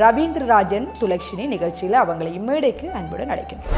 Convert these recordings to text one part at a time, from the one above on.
ரவீந்திரராஜன் சுலக்ஷினி நிகழ்ச்சியில் அவங்களை இம்மேடைக்கு அன்புடன் அழைக்கிறேன்.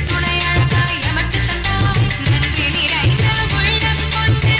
துணை அழகாய் எமக்கு தந்தாய் நன்றி நிறைந்த உள்ளம் கொண்டு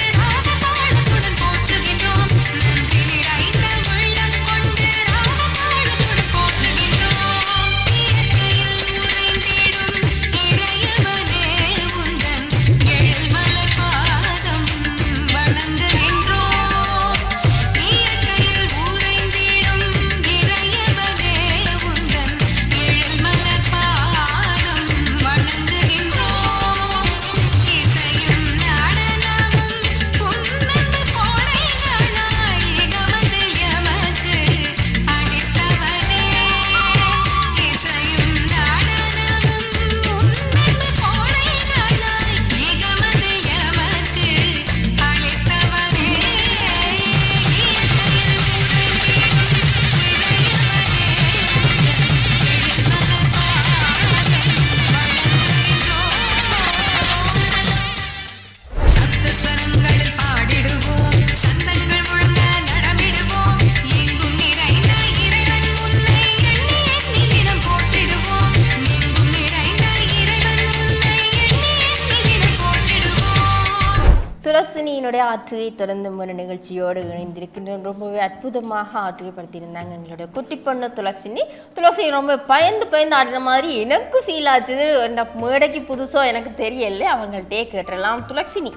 துளசினியினுடைய ஆற்றுகை தொடர்ந்து முறை நிகழ்ச்சியோடு இணைந்திருக்கின்றோம். ரொம்பவே அற்புதமாக ஆற்றுகைப்படுத்தியிருந்தாங்க எங்களுடைய குட்டி பொண்ணு துளசினி. துளசினி ரொம்ப பயந்து ஆடின மாதிரி எனக்கு ஃபீல் ஆச்சு. இந்த மேடைக்கு புதுசோ எனக்கு தெரியல, அவங்கள்ட்டே கேட்டுடலாம். துளசினி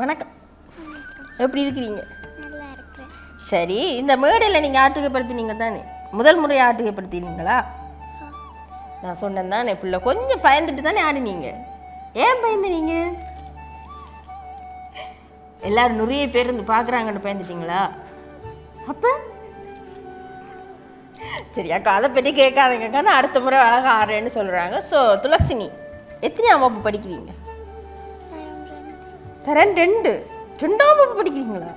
வணக்கம், எப்படி இருக்கிறீங்க? சரி, இந்த மேடையில் நீங்கள் ஆற்றுகைப்படுத்தினீங்க தானே? முதல் முறை ஆற்றுகைப்படுத்தினீங்களா? நான் சொன்னேன் தானே பிள்ளை கொஞ்சம் பயந்துட்டு தானே ஆடினீங்க. ஏன் பயந்துனீங்க? எல்லாரும் நிறைய பேர் இருந்து பார்க்குறாங்கன்னு பயந்துட்டீங்களா? அப்போ சரி அக்கா, அதை பற்றி கேட்காதீங்கக்கா, நான் அடுத்த முறை அழகாக ஆடுறேன்னு சொல்கிறாங்க. ஸோ துளசினி எத்தனையாம் வகுப்பு படிக்கிறீங்க? தரேன் 2. 2ஆம் வகுப்பு படிக்கிறீங்களா?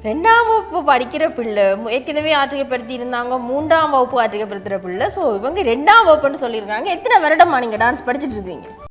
2ஆம் வகுப்பு படிக்கிற பிள்ளை ஏற்கனவே ஆற்றுகைப்படுத்தி இருந்தாங்க, 3ஆம் வகுப்பு ஆற்றுகைப்படுத்துகிற பிள்ளை. ஸோ இவங்க 2ஆம் வகுப்புன்னு சொல்லியிருக்காங்க. எத்தனை வருடமா நீங்கள் டான்ஸ் படிச்சுட்டு இருக்கீங்க?